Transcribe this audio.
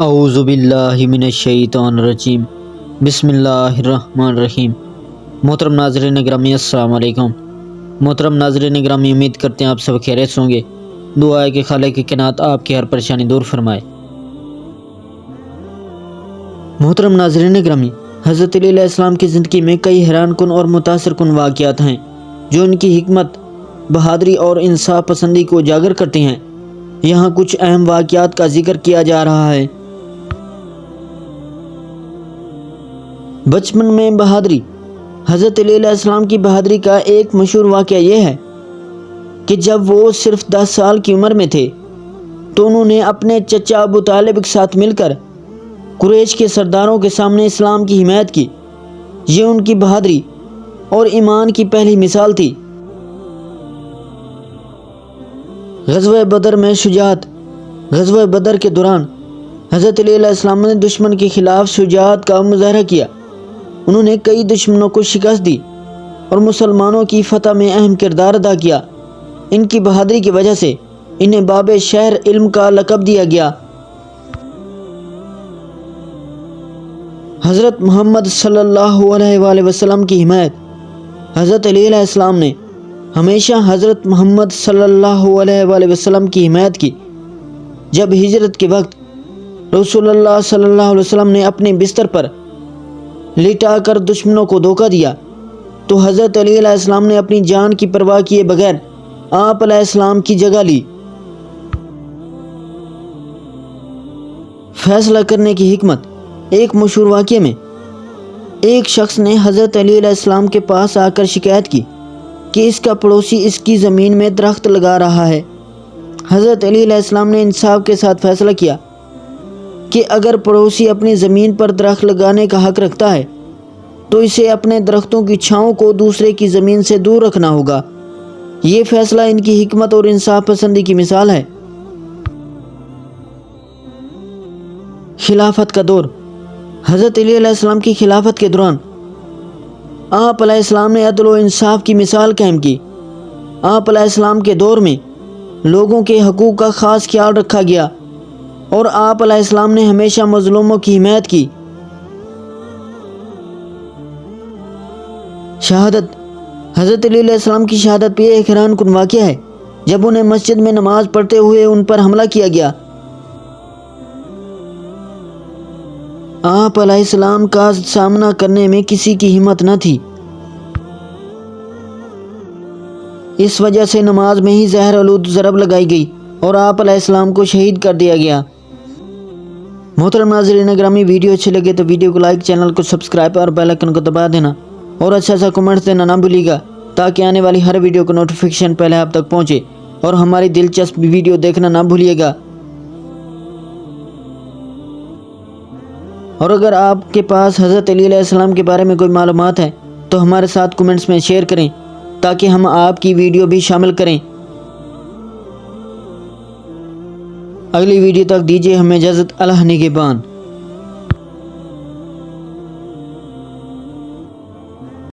اعوذ باللہ من الشیطان الرجیم بسم اللہ الرحمن الرحیم۔ محترم ناظرین گرامی السلام علیکم۔ محترم ناظرین گرامی، امید کرتے ہیں آپ سب خیریت سے ہوں گے۔ دعا ہے کہ خالق کائنات آپ کی ہر پریشانی دور فرمائے۔ محترم ناظرین گرامی، حضرت علی علیہ السلام کی زندگی میں کئی حیران کن اور متاثر کن واقعات ہیں جو ان کی حکمت، بہادری اور انصاف پسندی کو اجاگر کرتے ہیں۔ یہاں کچھ اہم واقعات کا ذکر کیا جا رہا ہے۔ بچپن میں بہادری۔ حضرت علی علیہ السلام کی بہادری کا ایک مشہور واقعہ یہ ہے کہ جب وہ صرف 10 سال کی عمر میں تھے تو انہوں نے اپنے چچا ابو طالب کے ساتھ مل کر قریش کے سرداروں کے سامنے اسلام کی حمایت کی۔ یہ ان کی بہادری اور ایمان کی پہلی مثال تھی۔ غزوہ بدر میں شجاعت۔ غزوہ بدر کے دوران حضرت علی علیہ السلام نے دشمن کے خلاف شجاعت کا مظاہرہ کیا۔ انہوں نے کئی دشمنوں کو شکست دی اور مسلمانوں کی فتح میں اہم کردار ادا کیا۔ ان کی بہادری کی وجہ سے انہیں باب شہر علم کا لقب دیا گیا۔ حضرت محمد صلی اللہ علیہ وآلہ وسلم کی حمایت۔ حضرت علی علیہ السلام نے ہمیشہ حضرت محمد صلی اللہ علیہ وآلہ وسلم کی حمایت کی۔ جب ہجرت کے وقت رسول اللہ صلی اللہ علیہ وسلم نے اپنے بستر پر لٹا کر دشمنوں کو دھوکہ دیا تو حضرت علی علیہ السلام نے اپنی جان کی پرواہ کیے بغیر آپ علیہ السلام کی جگہ لی۔ فیصلہ کرنے کی حکمت۔ ایک مشہور واقعے میں ایک شخص نے حضرت علی علیہ السلام کے پاس آ کر شکایت کی کہ اس کا پڑوسی اس کی زمین میں درخت لگا رہا ہے۔ حضرت علی علیہ السلام نے انصاف کے ساتھ فیصلہ کیا کہ اگر پڑوسی اپنی زمین پر درخت لگانے کا حق رکھتا ہے تو اسے اپنے درختوں کی چھاؤں کو دوسرے کی زمین سے دور رکھنا ہوگا۔ یہ فیصلہ ان کی حکمت اور انصاف پسندی کی مثال ہے۔ خلافت کا دور۔ حضرت علی علیہ السلام کی خلافت کے دوران آپ علیہ السلام نے عدل و انصاف کی مثال قائم کی۔ آپ علیہ السلام کے دور میں لوگوں کے حقوق کا خاص خیال رکھا گیا اور آپ علیہ السلام نے ہمیشہ مظلوموں کی حمایت کی۔ شہادت۔ حضرت علی علیہ السلام کی شہادت بھی ایک حیران کن واقعہ ہے جب انہیں مسجد میں نماز پڑھتے ہوئے ان پر حملہ کیا گیا۔ آپ علیہ السلام کا سامنا کرنے میں کسی کی ہمت نہ تھی۔ اس وجہ سے نماز میں ہی زہر آلود ضرب لگائی گئی اور آپ علیہ السلام کو شہید کر دیا گیا۔ محترم ناظرین گرامی، ویڈیو اچھے لگے تو ویڈیو کو لائک، چینل کو سبسکرائب اور بیل آئیکن کو دبا دینا اور اچھا سا کمنٹس دینا نہ بھولیے گا تاکہ آنے والی ہر ویڈیو کا نوٹیفیکیشن پہلے آپ تک پہنچے، اور ہماری دلچسپ ویڈیو دیکھنا نہ بھولیے گا۔ اور اگر آپ کے پاس حضرت علی علیہ السلام کے بارے میں کوئی معلومات ہے تو ہمارے ساتھ کمنٹس میں شیئر کریں تاکہ ہم آپ کی ویڈیو بھی شامل کریں۔ اگلی ویڈیو تک دیجیے ہمیں اجازت۔ اللہ نگہبان۔